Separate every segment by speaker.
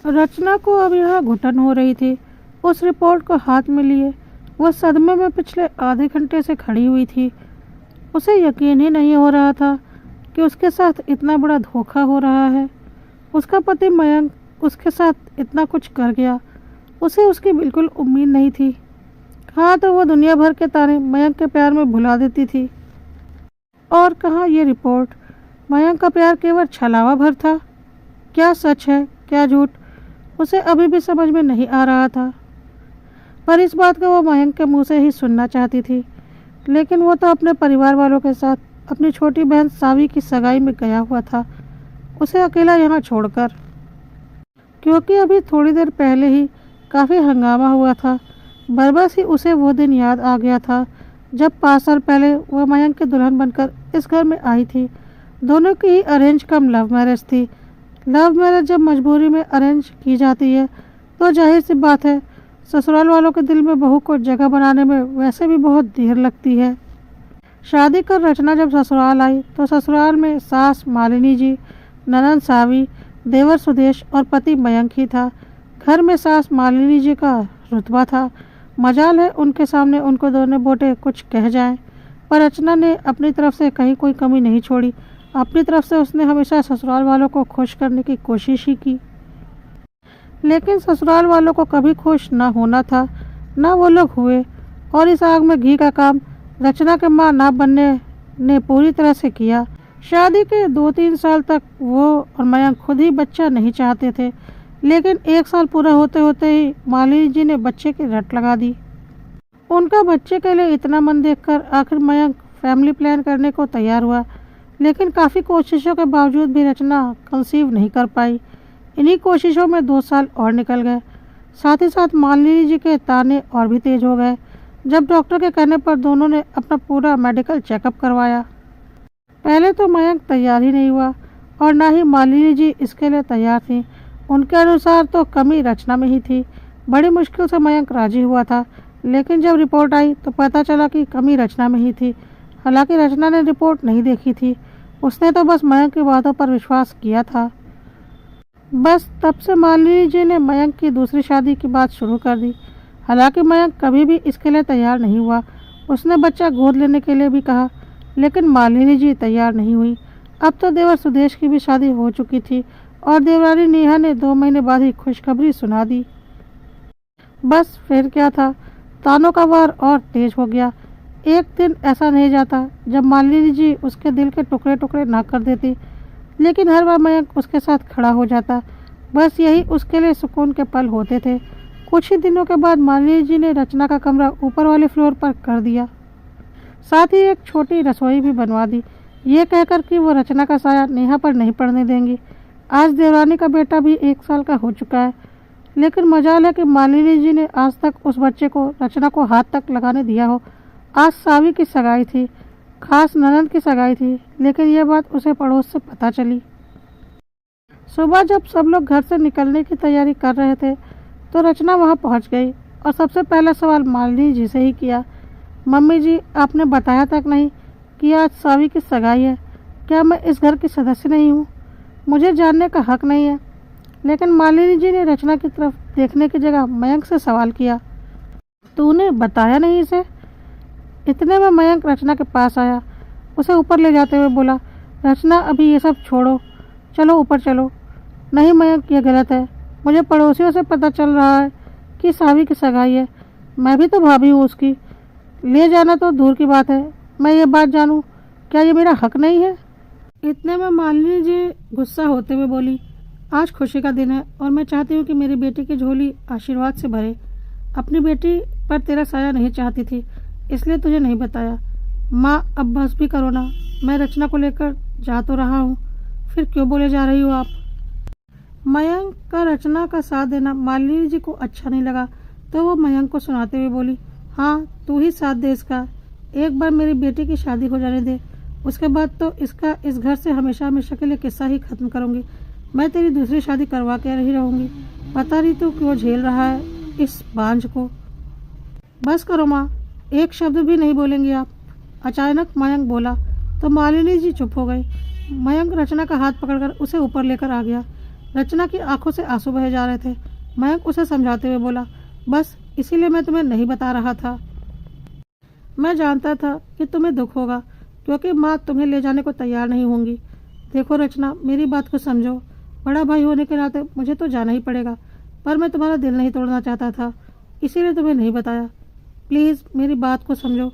Speaker 1: रचना को अब यहाँ घुटन हो रही थी। उस रिपोर्ट को हाथ में लिए वह सदमे में पिछले आधे घंटे से खड़ी हुई थी। उसे यकीन ही नहीं हो रहा था कि उसके साथ इतना बड़ा धोखा हो रहा है। उसका पति मयंक उसके साथ इतना कुछ कर गया, उसे उसकी बिल्कुल उम्मीद नहीं थी। हाँ, तो वह दुनिया भर के ताने मयंक के प्यार में भुला देती थी। और कहाँ ये रिपोर्ट। मयंक का प्यार केवल छलावा भर था। क्या सच है क्या झूठ, उसे अभी भी समझ में नहीं आ रहा था। पर इस बात को वो मयंक के मुंह से ही सुनना चाहती थी। लेकिन वो तो अपने परिवार वालों के साथ अपनी छोटी बहन सावी की सगाई में गया हुआ था, उसे अकेला यहाँ छोड़कर। क्योंकि अभी थोड़ी देर पहले ही काफ़ी हंगामा हुआ था। बरबस ही उसे वो दिन याद आ गया था जब 5 साल पहले वह मयंक की दुल्हन बनकर इस घर में आई थी। दोनों की ही अरेंज कम लव मैरिज थी। लव मैरिज जब मजबूरी में अरेंज की जाती है तो जाहिर सी बात है ससुराल वालों के दिल में बहू को जगह बनाने में वैसे भी बहुत देर लगती है। शादी कर रचना जब ससुराल आई तो ससुराल में सास मालिनी जी, ननंद सावी, देवर सुदेश और पति मयंक ही था। घर में सास मालिनी जी का रुतबा था। मजाल है उनके सामने उनको दोनों बोटे कुछ कह जाएं। पर रचना ने अपनी तरफ से कहीं कोई कमी नहीं छोड़ी। अपनी तरफ से उसने हमेशा ससुराल वालों को खुश करने की कोशिश ही की। लेकिन ससुराल वालों को कभी खुश ना होना था, ना वो लोग हुए। और इस आग में घी का काम रचना के मां ना बनने ने पूरी तरह से किया। शादी के 2-3 साल तक वो और मयंक खुद ही बच्चा नहीं चाहते थे। लेकिन 1 साल पूरा होते होते ही मालिनी जी ने बच्चे की रट लगा दी। उनका बच्चे के लिए इतना मन देखकर आखिर मयंक फैमिली प्लान करने को तैयार हुआ। लेकिन काफ़ी कोशिशों के बावजूद भी रचना कंसीव नहीं कर पाई। इन्हीं कोशिशों में 2 साल और निकल गए। साथ ही साथ मालिनी जी के ताने और भी तेज हो गए जब डॉक्टर के कहने पर दोनों ने अपना पूरा मेडिकल चेकअप करवाया। पहले तो मयंक तैयार ही नहीं हुआ और ना ही मालिनी जी इसके लिए तैयार थी। उनके अनुसार तो कमी रचना में ही थी। बड़ी मुश्किल से मयंक राजी हुआ था। लेकिन जब रिपोर्ट आई तो पता चला कि कमी रचना में ही थी। हालांकि रचना ने रिपोर्ट नहीं देखी थी, उसने तो बस मयंक की बातों पर विश्वास किया था। बस तब से मालिनी जी ने मयंक की दूसरी शादी की बात शुरू कर दी। हालांकि मयंक कभी भी इसके लिए तैयार नहीं हुआ। उसने बच्चा गोद लेने के लिए भी कहा, लेकिन मालिनी जी तैयार नहीं हुई। अब तो देवर सुदेश की भी शादी हो चुकी थी और देवरानी नेहा ने 2 महीने बाद ही खुशखबरी सुना दी। बस फिर क्या था, तानों का वार और तेज हो गया। एक दिन ऐसा नहीं जाता जब मालिनी जी उसके दिल के टुकड़े टुकड़े ना कर देती। लेकिन हर बार मयंक उसके साथ खड़ा हो जाता। बस यही उसके लिए सुकून के पल होते थे। कुछ ही दिनों के बाद मालिनी जी ने रचना का कमरा ऊपर वाले फ्लोर पर कर दिया। साथ ही एक छोटी रसोई भी बनवा दी, ये कहकर कि वो रचना का साया नेहा पर नहीं पड़ने देंगी। आज देवरानी का बेटा भी 1 साल का हो चुका है। लेकिन मजाल है कि मालिनी जी ने आज तक उस बच्चे को रचना को हाथ तक लगाने दिया हो। आज सावी की सगाई थी, खास ननंद की सगाई थी। लेकिन यह बात उसे पड़ोस से पता चली। सुबह जब सब लोग घर से निकलने की तैयारी कर रहे थे तो रचना वहां पहुंच गई और सबसे पहला सवाल मालिनी जी से ही किया। मम्मी जी, आपने बताया तक नहीं कि आज सावी की सगाई है। क्या मैं इस घर की सदस्य नहीं हूँ? मुझे जानने का हक नहीं है। लेकिन मालिनी जी ने रचना की तरफ देखने की जगह मयंक से सवाल किया, तूने बताया नहीं इसे? इतने में मयंक रचना के पास आया। उसे ऊपर ले जाते हुए बोला, रचना अभी ये सब छोड़ो, चलो ऊपर चलो। नहीं मयंक, ये गलत है। मुझे पड़ोसियों से पता चल रहा है कि सावी की सगाई है। मैं भी तो भाभी हूँ उसकी। ले जाना तो दूर की बात है, मैं ये बात जानूँ, क्या ये मेरा हक नहीं है? इतने में मालिनी जी गुस्सा होते हुए बोली, आज खुशी का दिन है और मैं चाहती हूँ कि मेरी बेटी की झोली आशीर्वाद से भरे। अपनी बेटी पर तेरा साया नहीं चाहती थी, इसलिए तुझे नहीं बताया। माँ, अब बस भी करो ना, मैं रचना को लेकर जा तो रहा हूँ, फिर क्यों बोले जा रही हो आप? मयंक का रचना का साथ देना मालिनी जी को अच्छा नहीं लगा तो वो मयंक को सुनाते हुए बोली, हाँ तू ही साथ दे इसका। एक बार मेरी बेटी की शादी हो जाने दे, उसके बाद तो इसका इस घर से हमेशा हमेशा के लिए किस्सा ही खत्म करूँगी। मैं तेरी दूसरी शादी करवा के नहीं रहूँगी। पता नहीं तू क्यों झेल रहा है इस बांझ को। बस करो माँ, एक शब्द भी नहीं बोलेंगे आप। अचानक मयंक बोला तो मालिनी जी चुप हो गई। मयंक रचना का हाथ पकड़कर उसे ऊपर लेकर आ गया। रचना की आंखों से आंसू बहे जा रहे थे। मयंक उसे समझाते हुए बोला, बस इसीलिए मैं तुम्हें नहीं बता रहा था। मैं जानता था कि तुम्हें दुख होगा, क्योंकि माँ तुम्हें ले जाने को तैयार नहीं होंगी। देखो रचना, मेरी बात को समझो। बड़ा भाई होने के नाते मुझे तो जाना ही पड़ेगा, पर मैं तुम्हारा दिल नहीं तोड़ना चाहता था, इसीलिए तुम्हें नहीं बताया। प्लीज़ मेरी बात को समझो।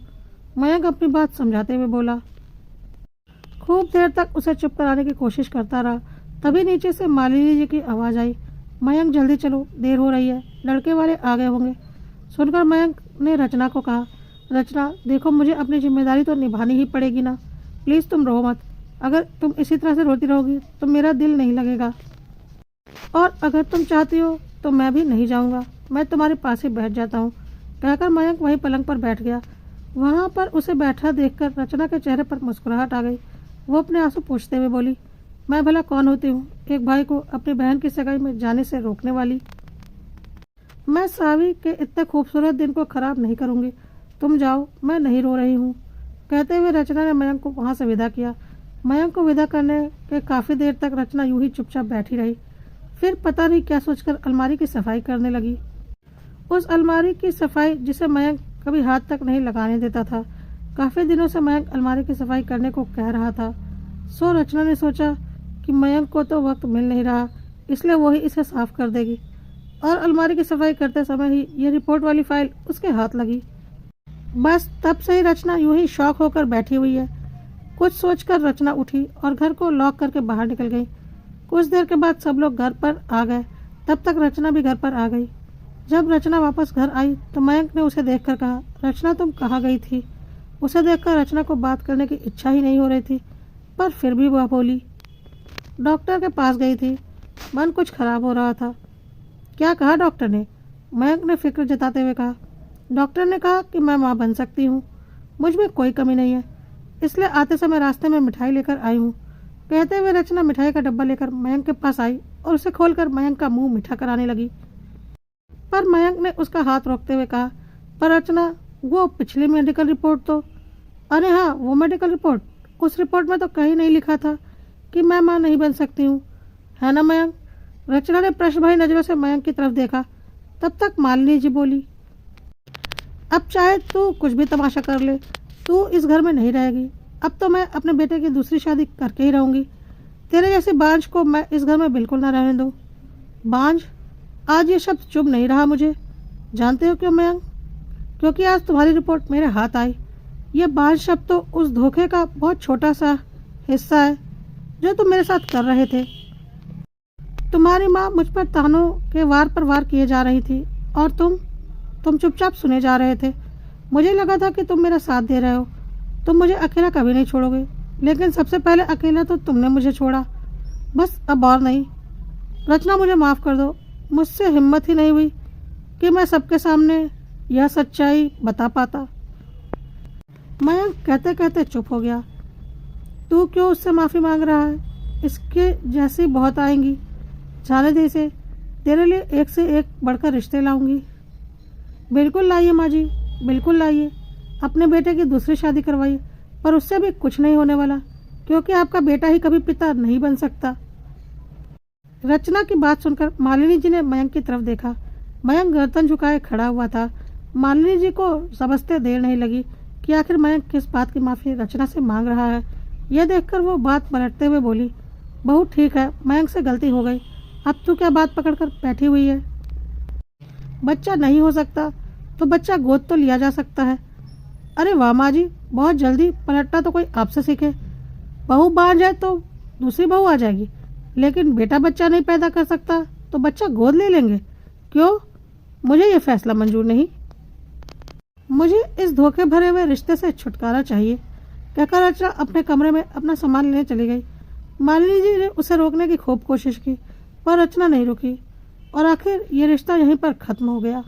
Speaker 1: मयंक अपनी बात समझाते हुए बोला। खूब देर तक उसे चुप कराने की कोशिश करता रहा। तभी नीचे से मालिनी जी की आवाज़ आई, मयंक जल्दी चलो, देर हो रही है, लड़के वाले आ गए होंगे। सुनकर मयंक ने रचना को कहा, रचना देखो, मुझे अपनी जिम्मेदारी तो निभानी ही पड़ेगी ना, प्लीज़ तुम रो मत। अगर तुम इसी तरह से रोती रहोगी तो मेरा दिल नहीं लगेगा, और अगर तुम चाहती हो तो मैं भी नहीं जाऊंगा, मैं तुम्हारे पास ही बैठ जाता हूँ। कहकर मयंक वहीं पलंग पर बैठ गया। वहाँ पर उसे बैठा देखकर रचना के चेहरे पर मुस्कुराहट आ गई। वो अपने आंसू पोंछते हुए बोली, मैं भला कौन होती हूँ एक भाई को अपनी बहन की सगाई में जाने से रोकने वाली। मैं सावी के इतने खूबसूरत दिन को खराब नहीं करूँगी, तुम जाओ, मैं नहीं रो रही हूँ। कहते हुए रचना ने मयंक को वहाँ से विदा किया। मयंक को विदा करने के काफ़ी देर तक रचना यूं ही चुपचाप बैठी रही। फिर पता नहीं क्या सोचकर अलमारी की सफाई करने लगी। उस अलमारी की सफाई जिसे मयंक कभी हाथ तक नहीं लगाने देता था। काफ़ी दिनों से मयंक अलमारी की सफाई करने को कह रहा था। सो रचना ने सोचा कि मयंक को तो वक्त मिल नहीं रहा, इसलिए वो ही इसे साफ कर देगी। और अलमारी की सफाई करते समय ही ये रिपोर्ट वाली फाइल उसके हाथ लगी। बस तब से ही रचना यूं ही शौक होकर बैठी हुई है। कुछ सोचकर रचना उठी और घर को लॉक करके बाहर निकल गई। कुछ देर के बाद सब लोग घर पर आ गए। तब तक रचना भी घर पर आ गई। जब रचना वापस घर आई तो मयंक ने उसे देखकर कहा, रचना तुम कहाँ गई थी? उसे देखकर रचना को बात करने की इच्छा ही नहीं हो रही थी, पर फिर भी वह बोली, डॉक्टर के पास गई थी, मन कुछ खराब हो रहा था। क्या कहा डॉक्टर ने? मयंक ने फिक्र जताते हुए कहा, डॉक्टर ने कहा कि मैं माँ बन सकती हूँ, मुझ में कोई कमी नहीं है, इसलिए आते समय रास्ते में मिठाई लेकर आई हूँ। कहते हुए रचना मिठाई का डब्बा लेकर मयंक के पास आई और उसे खोलकर मयंक का मुंह मीठा कराने लगी। पर मयंक ने उसका हाथ रोकते हुए कहा, पर रचना वो पिछली मेडिकल रिपोर्ट तो, अरे हाँ वो मेडिकल रिपोर्ट, उस रिपोर्ट में तो कहीं नहीं लिखा था कि मैं माँ नहीं बन सकती हूँ, है ना मयंक? रचना ने प्रश्नभरी नजरों से मयंक की तरफ देखा। तब तक मालिनी जी बोली, अब चाहे तू कुछ भी तमाशा कर ले, तू इस घर में नहीं रहेगी। अब तो मैं अपने बेटे की दूसरी शादी करके ही रहूंगी। तेरे जैसे बांझ को मैं इस घर में बिल्कुल ना रहने दूँ। बांझ? आज ये शब्द चुभ नहीं रहा मुझे। जानते हो क्यों मयंक? क्योंकि आज तुम्हारी रिपोर्ट मेरे हाथ आई। ये बांझ शब्द तो उस धोखे का बहुत छोटा सा हिस्सा है जो तुम मेरे साथ कर रहे थे। तुम्हारी माँ मुझ पर तानों के वार पर वार किए जा रही थी और तुम चुपचाप सुने जा रहे थे। मुझे लगा था कि तुम मेरा साथ दे रहे हो, तुम मुझे अकेला कभी नहीं छोड़ोगे, लेकिन सबसे पहले अकेला तो तुमने मुझे छोड़ा। बस अब और नहीं। रचना मुझे माफ़ कर दो, मुझसे हिम्मत ही नहीं हुई कि मैं सबके सामने यह सच्चाई बता पाता। मयंक कहते कहते चुप हो गया। तू क्यों उससे माफ़ी मांग रहा है? इसके जैसी बहुत आएंगी, जाने दे इसे, तेरे लिए एक से एक बढ़कर रिश्ते लाऊंगी। बिल्कुल लाइए माँ जी, बिल्कुल लाइए, अपने बेटे की दूसरी शादी करवाइए, पर उससे भी कुछ नहीं होने वाला, क्योंकि आपका बेटा ही कभी पिता नहीं बन सकता। रचना की बात सुनकर मालिनी जी ने मयंक की तरफ देखा। मयंक गर्दन झुकाए खड़ा हुआ था। मालिनी जी को समझते देर नहीं लगी कि आखिर मयंक किस बात की माफ़ी रचना से मांग रहा है। यह देखकर वो बात पलटते हुए बोली, बहुत ठीक है, मयंक से गलती हो गई, अब तू क्या बात पकड़कर बैठी हुई है? बच्चा नहीं हो सकता तो बच्चा गोद तो लिया जा सकता है। अरे वाह माँ जी, बहुत जल्दी पलटना तो कोई आपसे सीखे। बहू बाहर जाए तो दूसरी बहू आ जाएगी, लेकिन बेटा बच्चा नहीं पैदा कर सकता तो बच्चा गोद ले लेंगे। क्यों? मुझे ये फैसला मंजूर नहीं। मुझे इस धोखे भरे हुए रिश्ते से छुटकारा चाहिए। कहकर रचना अपने कमरे में अपना सामान लेने चली गई। मालिनी जी ने उसे रोकने की खूब कोशिश की, पर रचना नहीं रुकी और आखिर ये रिश्ता यहीं पर खत्म हो गया।